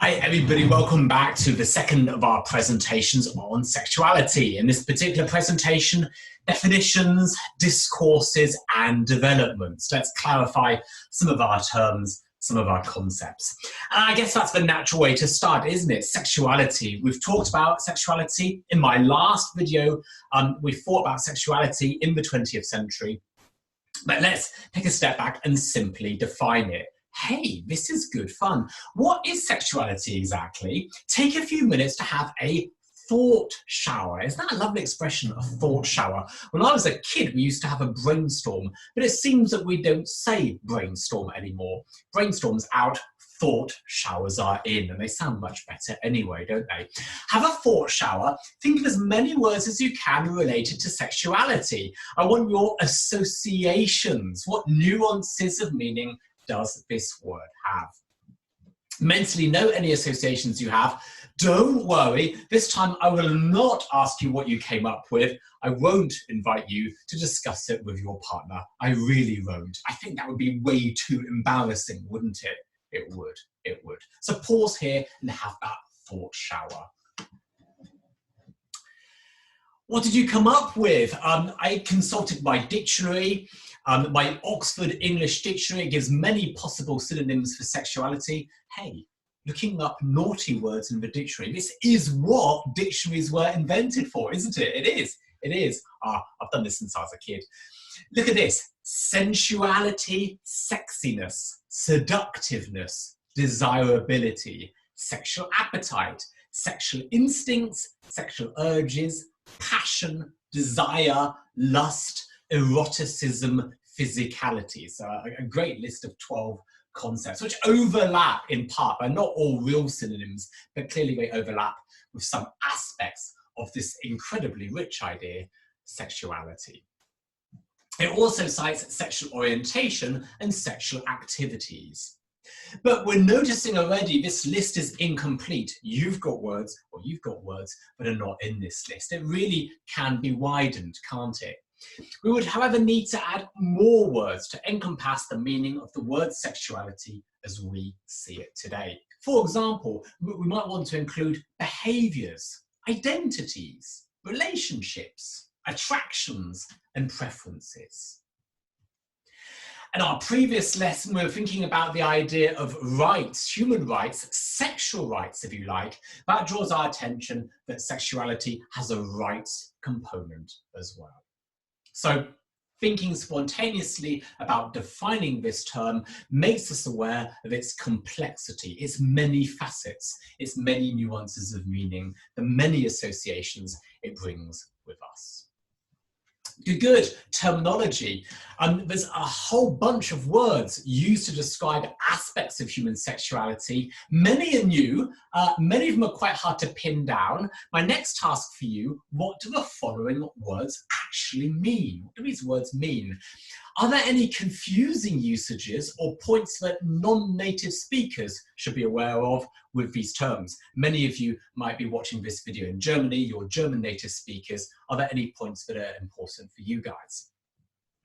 Hi everybody, welcome back to the second of our presentations on sexuality. In this particular presentation, definitions, discourses and developments. Let's clarify some of our terms, some of our concepts. And I guess that's the natural way to start, isn't it? Sexuality. We've talked about sexuality in my last video. We thought about sexuality in the 20th century. But let's take a step back and simply define it. Hey, this is good fun. What is sexuality exactly? Take a few minutes to have a thought shower. Isn't that a lovely expression, a thought shower? When I was a kid, we used to have a brainstorm, but it seems that we don't say brainstorm anymore. Brainstorm's out, thought showers are in, and they sound much better anyway, don't they? Have a thought shower. Think of as many words as you can related to sexuality. I want your associations. What nuances of meaning does this word have? Mentally note any associations you have. Don't worry, this time I will not ask you what you came up with. I won't invite you to discuss it with your partner. I really won't. I think that would be way too embarrassing, wouldn't it? It would, it would. So pause here and have that thought shower. What did you come up with? I consulted my dictionary. My Oxford English Dictionary gives many possible synonyms for sexuality. Hey, looking up naughty words in the dictionary. This is what dictionaries were invented for, isn't it? It is, it is. I've done this since I was a kid. Look at this. Sensuality, sexiness, seductiveness, desirability, sexual appetite, sexual instincts, sexual urges, passion, desire, lust, eroticism, physicality. So a great list of 12 concepts which overlap in part, but not all real synonyms, but clearly they overlap with some aspects of this incredibly rich idea, sexuality. It also cites sexual orientation and sexual activities. But we're noticing already this list is incomplete. You've got words, or you've got words, but are not in this list. It really can be widened, can't it? We would, however, need to add more words to encompass the meaning of the word sexuality as we see it today. For example, we might want to include behaviours, identities, relationships, attractions, and preferences. In our previous lesson, we were thinking about the idea of rights, human rights, sexual rights, if you like. That draws our attention that sexuality has a rights component as well. So thinking spontaneously about defining this term makes us aware of its complexity, its many facets, its many nuances of meaning, the many associations it brings with us. Good terminology. There's a whole bunch of words used to describe aspects of human sexuality. Many are new, many of them are quite hard to pin down. My next task for you, what do the following words actually mean? What do these words mean? Are there any confusing usages or points that non-native speakers should be aware of with these terms? Many of you might be watching this video in Germany, you're German native speakers. Are there any points that are important for you guys?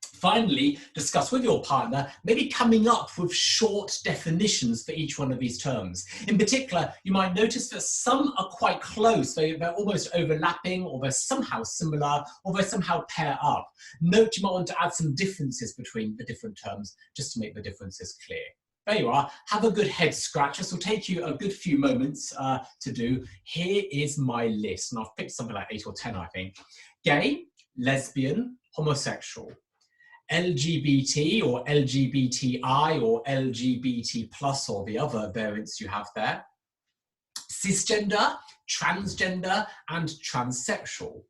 Finally, discuss with your partner, maybe coming up with short definitions for each one of these terms. In particular, you might notice that some are quite close, they're almost overlapping, or they're somehow similar, or they somehow pair up. Note you might want to add some differences between the different terms, just to make the differences clear. There you are, have a good head scratch. This will take you a good few moments to do. Here is my list, and I've picked something like 8 or 10, I think. Gay, lesbian, homosexual. LGBT or LGBTI or LGBT plus, or the other variants you have there. Cisgender, transgender, and transsexual.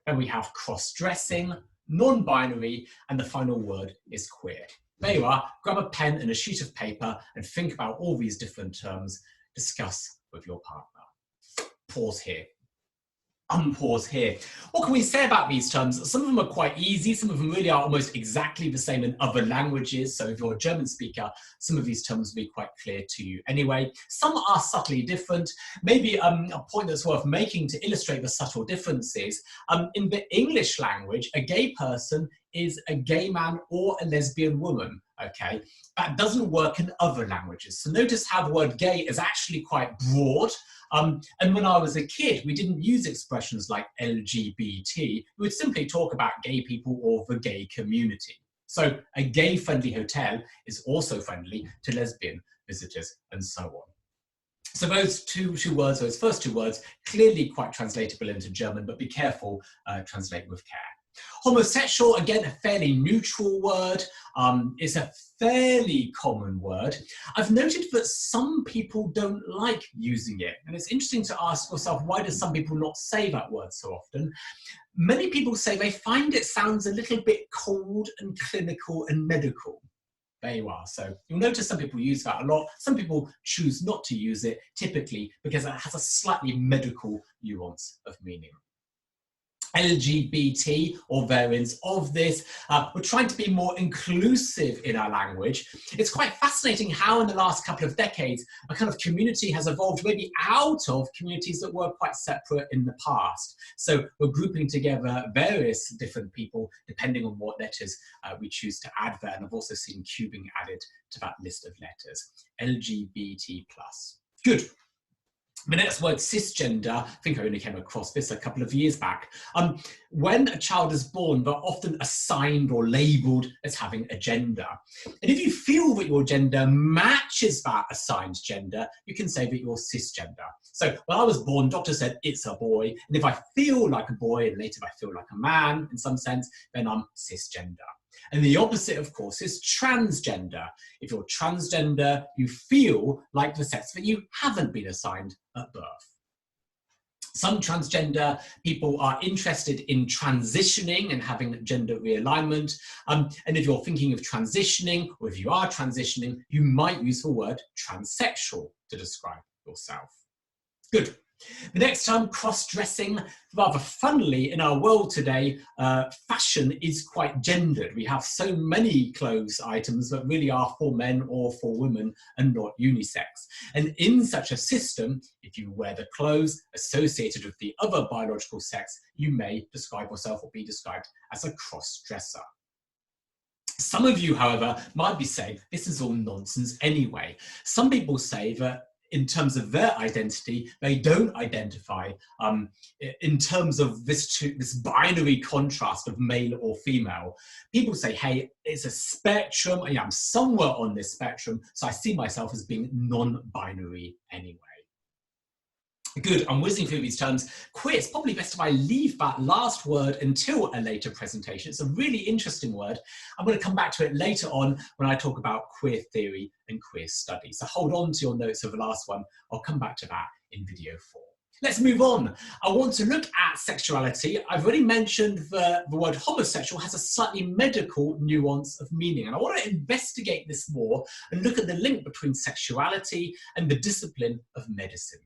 Then we have cross-dressing, non-binary, and the final word is queer. There you are, grab a pen and a sheet of paper and think about all these different terms, discuss with your partner. Pause here. Unpause here. What can we say about these terms? Some of them are quite easy. Some of them really are almost exactly the same in other languages. So if you're a German speaker, some of these terms will be quite clear to you anyway. Some are subtly different. Maybe a point that's worth making to illustrate the subtle differences. In the English language, a gay person is a gay man or a lesbian woman. okay? That doesn't work in other languages. So notice how the word gay is actually quite broad. And when I was a kid, we didn't use expressions like LGBT. We would simply talk about gay people or the gay community. So a gay-friendly hotel is also friendly to lesbian visitors and so on. So those those first two words, clearly quite translatable into German, but be careful, translate with care. Homosexual, again, a fairly neutral word. It's a fairly common word. I've noted that some people don't like using it. And it's interesting to ask yourself, why do some people not say that word so often? Many people say they find it sounds a little bit cold and clinical and medical. There you are. So you'll notice some people use that a lot. Some people choose not to use it, typically because it has a slightly medical nuance of meaning. LGBT, or variants of this. We're trying to be more inclusive in our language. It's quite fascinating how in the last couple of decades, a kind of community has evolved maybe out of communities that were quite separate in the past. So we're grouping together various different people depending on what letters we choose to add there. And I've also seen cubing added to that list of letters. LGBT+. Good. The next word, cisgender, I think I only came across this a couple of years back. When a child is born, they're often assigned or labelled as having a gender. And if you feel that your gender matches that assigned gender, you can say that you're cisgender. So when I was born, doctor said it's a boy. And if I feel like a boy and later I feel like a man in some sense, then I'm cisgender. And the opposite, of course, is transgender. If you're transgender, you feel like the sex that you haven't been assigned at birth. Some transgender people are interested in transitioning and having gender realignment. And if you're thinking of transitioning, or if you are transitioning, you might use the word transsexual to describe yourself. Good. The next term, cross-dressing. Rather funnily, in our world today, fashion is quite gendered. We have so many clothes items that really are for men or for women and not unisex. And in such a system, if you wear the clothes associated with the other biological sex, you may describe yourself or be described as a cross-dresser. Some of you, however, might be saying, this is all nonsense anyway. Some people say that in terms of their identity, they don't identify in terms of this binary contrast of male or female. People say, hey, it's a spectrum, I'm somewhere on this spectrum, so I see myself as being non-binary anyway. Good, I'm whizzing through these terms. Queer, it's probably best if I leave that last word until a later presentation. It's a really interesting word. I'm going to come back to it later on when I talk about queer theory and queer studies. So hold on to your notes of the last one. I'll come back to that in video 4. Let's move on. I want to look at sexuality. I've already mentioned the word homosexual has a slightly medical nuance of meaning. And I want to investigate this more and look at the link between sexuality and the discipline of medicine.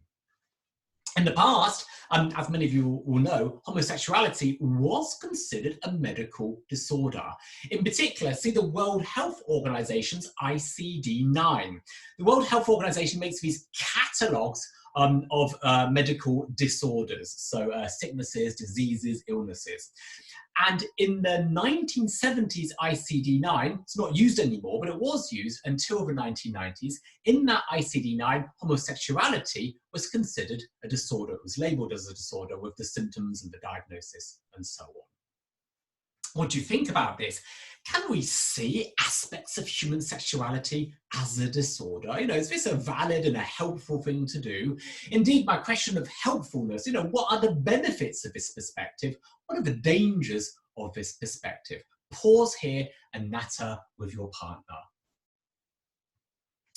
In the past, as many of you will know, homosexuality was considered a medical disorder. In particular, see the World Health Organization's ICD-9. The World Health Organization makes these catalogues of medical disorders, so sicknesses, diseases, illnesses. And in the 1970s ICD-9, it's not used anymore, but it was used until the 1990s. In that ICD-9, homosexuality was considered a disorder. It was labelled as a disorder with the symptoms and the diagnosis and so on. What do you think about this? Can we see aspects of human sexuality as a disorder? Is this a valid and a helpful thing to do? Indeed, my question of helpfulness, what are the benefits of this perspective? What are the dangers of this perspective? Pause here and natter with your partner.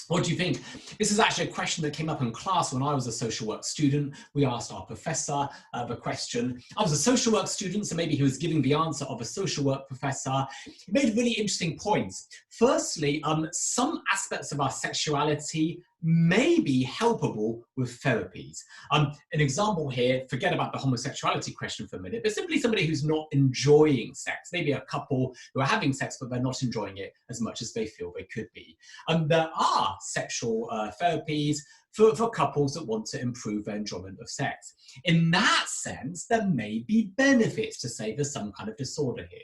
What do you think? This is actually a question that came up in class when I was a social work student. We asked our professor the question. I was a social work student, so maybe he was giving the answer of a social work professor. He made really interesting points. Firstly, some aspects of our sexuality may be helpable with therapies. An example here, forget about the homosexuality question for a minute, but simply somebody who's not enjoying sex, maybe a couple who are having sex, but they're not enjoying it as much as they feel they could be. There are sexual therapies for couples that want to improve their enjoyment of sex. In that sense, there may be benefits to say there's some kind of disorder here.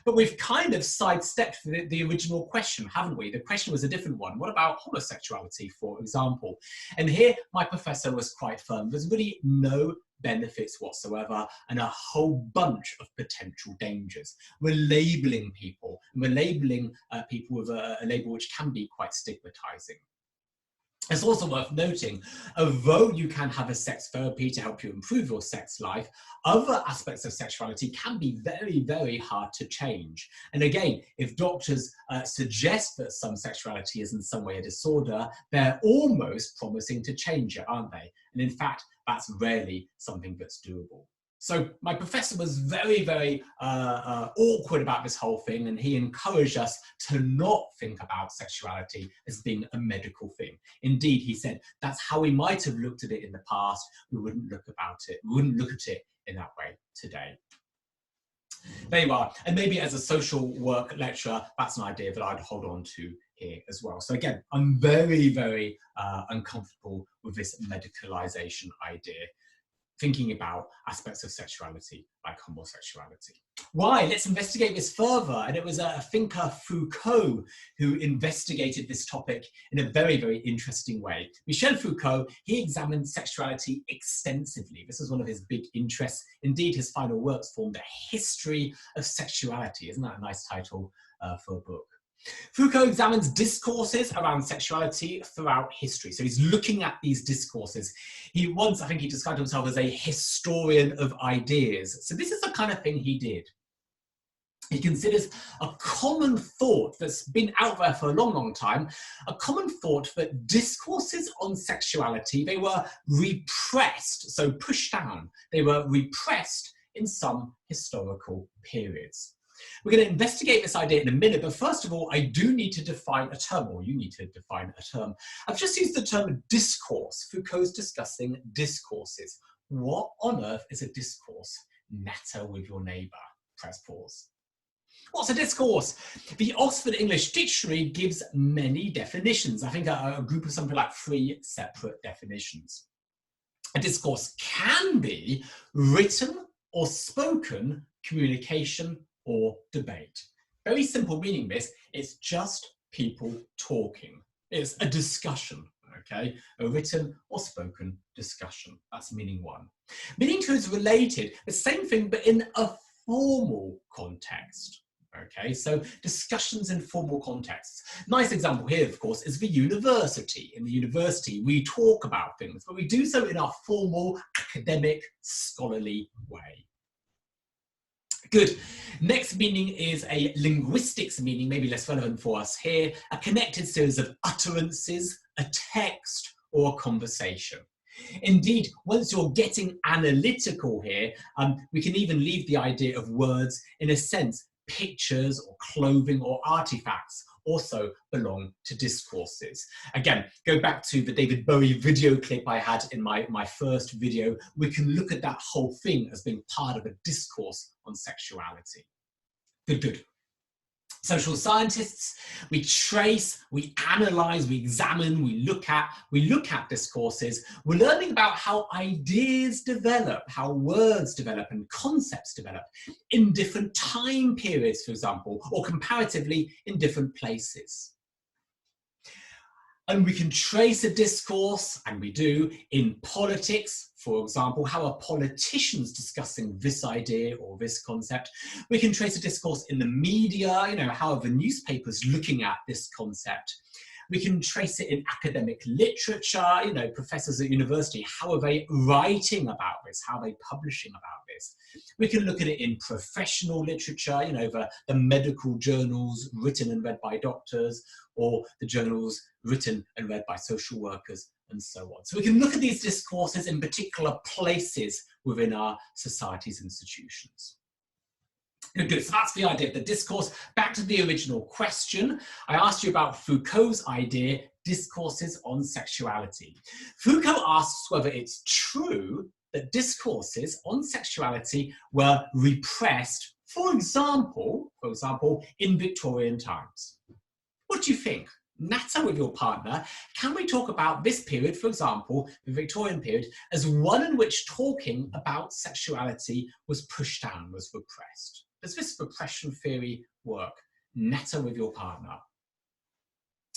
But we've kind of sidestepped the original question, haven't we? The question was a different one. What about homosexuality, for example? And here my professor was quite firm. There's really no benefits whatsoever and a whole bunch of potential dangers. We're labeling people, and we're labeling people with a label which can be quite stigmatizing. It's also worth noting, although you can have a sex therapy to help you improve your sex life, other aspects of sexuality can be very, very hard to change. And again, if doctors suggest that some sexuality is in some way a disorder, they're almost promising to change it, aren't they? And in fact, that's rarely something that's doable. So my professor was very, very awkward about this whole thing, and he encouraged us to not think about sexuality as being a medical thing. Indeed, he said that's how we might have looked at it in the past. We wouldn't look at it in that way today. There you are. And maybe as a social work lecturer, that's an idea that I'd hold on to here as well. So again, I'm very, very uncomfortable with this medicalization idea, thinking about aspects of sexuality like homosexuality. Why? Let's investigate this further. And it was a thinker, Foucault, who investigated this topic in a very, very interesting way. Michel Foucault, he examined sexuality extensively. This was one of his big interests. Indeed, his final works formed a history of sexuality. Isn't that a nice title for a book? Foucault examines discourses around sexuality throughout history. So he's looking at these discourses. I think he described himself as a historian of ideas. So this is the kind of thing he did. He considers a common thought that's been out there for a long, long time, a common thought that discourses on sexuality, they were repressed, so pushed down. They were repressed in some historical periods. We're going to investigate this idea in a minute, but first of all, I do need to define a term, or you need to define a term. I've just used the term discourse. Foucault's discussing discourses. What on earth is a discourse? Natter with your neighbour. Press pause. What's a discourse? The Oxford English Dictionary gives many definitions. I think a group of something like 3 separate definitions. A discourse can be written or spoken communication or debate. Very simple meaning this, it's just people talking. It's a discussion, okay? A written or spoken discussion. That's meaning 1. Meaning 2 is related, the same thing but in a formal context. Okay, so discussions in formal contexts. Nice example here, of course, is the university. In the university, we talk about things, but we do so in a formal, academic, scholarly way. Good. Next meaning is a linguistics meaning, maybe less relevant for us here, a connected series of utterances, a text, or a conversation. Indeed, once you're getting analytical here, we can even leave the idea of words. In a sense, pictures or clothing or artifacts also belong to discourses. Again, go back to the David Bowie video clip I had in my first video. We can look at that whole thing as being part of a discourse on sexuality. Good, good. Social scientists, we trace, we analyze, we examine, we look at discourses. We're learning about how ideas develop, how words develop and concepts develop in different time periods, for example, or comparatively in different places. And we can trace a discourse, and we do, in politics, for example. How are politicians discussing this idea or this concept? We can trace a discourse in the media, how are the newspapers looking at this concept? We can trace it in academic literature, professors at university, how are they writing about this? How are they publishing about this? We can look at it in professional literature, the medical journals written and read by doctors, or the journals written and read by social workers, and so on. So we can look at these discourses in particular places within our society's institutions. Good, so that's the idea of the discourse. Back to the original question. I asked you about Foucault's idea, discourses on sexuality. Foucault asks whether it's true that discourses on sexuality were repressed, for example, in Victorian times. What do you think? Natter with your partner, can we talk about this period, for example, the Victorian period, as one in which talking about sexuality was pushed down, was repressed? Does this repression theory work? Natter with your partner.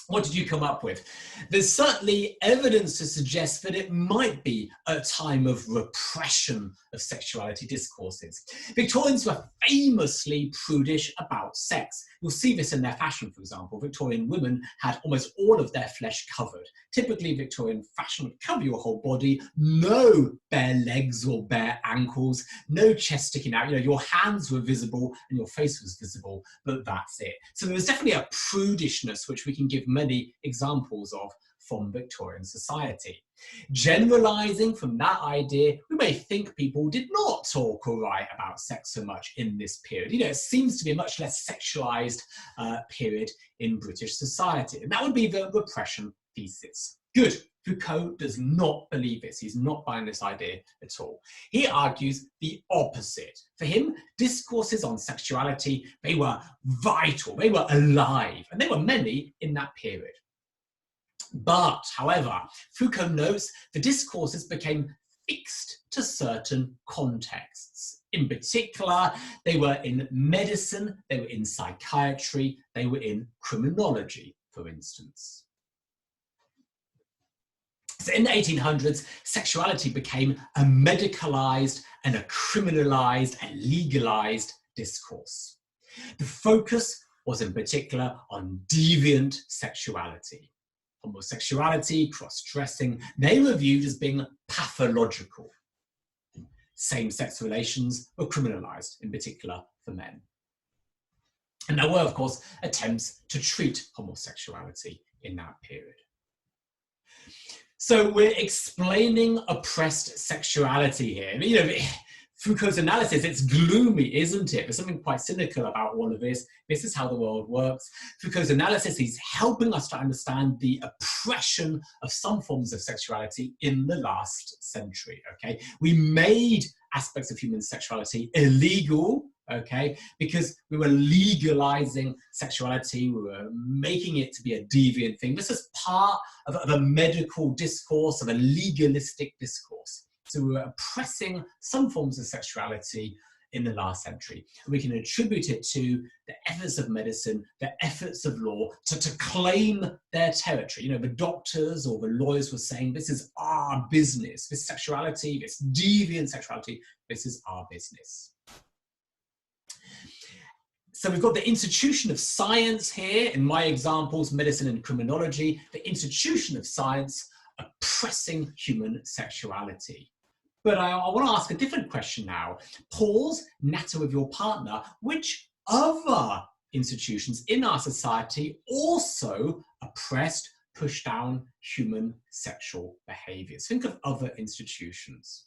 What did you come up with? There's certainly evidence to suggest that it might be a time of repression of sexuality discourses. Victorians were famously prudish about sex. You'll see this in their fashion, for example. Victorian women had almost all of their flesh covered. Typically, Victorian fashion would cover your whole body, no bare legs or bare ankles, no chest sticking out. You know, your hands were visible and your face was visible, but that's it. So there was definitely a prudishness which we can give many examples of from Victorian society. Generalizing from that idea, we may think people did not talk or write about sex so much in this period. You know, it seems to be a much less sexualized period in British society. And that would be the repression thesis. Good. Foucault does not believe this. He's not buying this idea at all. He argues the opposite. For him, discourses on sexuality, they were vital, they were alive, and there were many in that period. But, however, Foucault notes the discourses became fixed to certain contexts. In particular, they were in medicine, they were in psychiatry, they were in criminology, for instance. So in the 1800s, sexuality became a medicalized and a criminalized and legalized discourse. The focus was in particular on deviant sexuality. Homosexuality, cross-dressing, they were viewed as being pathological. Same-sex relations were criminalized, in particular for men. And there were, of course, attempts to treat homosexuality in that period. So we're explaining oppressed sexuality here. You know, Foucault's analysis, it's gloomy, isn't it? There's something quite cynical about all of this. This is how the world works. Foucault's analysis, he's helping us to understand the oppression of some forms of sexuality in the last century, okay? We made aspects of human sexuality illegal, okay, because we were legalizing sexuality, we were making it to be a deviant thing. This is part of a medical discourse, of a legalistic discourse. So we were oppressing some forms of sexuality in the last century. And we can attribute it to the efforts of medicine, the efforts of law to claim their territory. You know, the doctors or the lawyers were saying, this is our business, this sexuality, this deviant sexuality, this is our business. So we've got the institution of science here, in my examples, medicine and criminology, the institution of science oppressing human sexuality. But I want to ask a different question now. Pause, natter with your partner. Which other institutions in our society also oppressed, pushed down human sexual behaviours? Think of other institutions.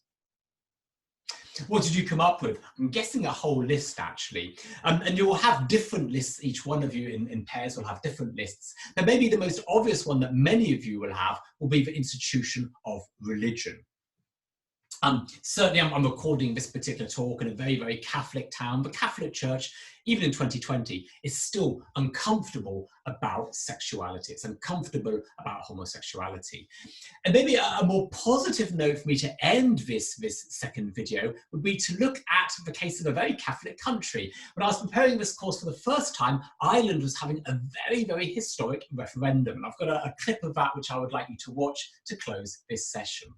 What did you come up with? I'm guessing a whole list, actually. And you will have different lists. Each one of you in pairs will have different lists. But maybe the most obvious one that many of you will have will be the institution of religion. Certainly, I'm recording this particular talk in a very, very Catholic town. The Catholic Church, even in 2020, is still uncomfortable about sexuality. It's uncomfortable about homosexuality. And maybe a more positive note for me to end this second video would be to look at the case of a very Catholic country. When I was preparing this course for the first time, Ireland was having a very, very historic referendum. And I've got a clip of that which I would like you to watch to close this session.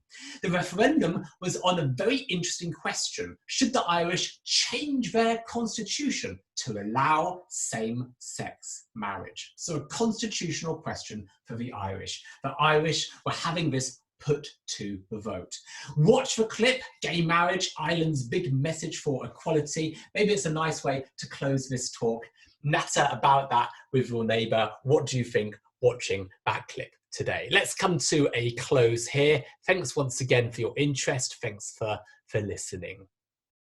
The referendum was on a very interesting question. Should the Irish change their constitution to allow same-sex marriage? So a constitutional question for the Irish. The Irish were having this put to the vote. Watch the clip, Gay Marriage, Ireland's big message for equality. Maybe it's a nice way to close this talk. Natter about that with your neighbour. What do you think watching that clip today? Let's come to a close here. Thanks once again for your interest. Thanks for listening.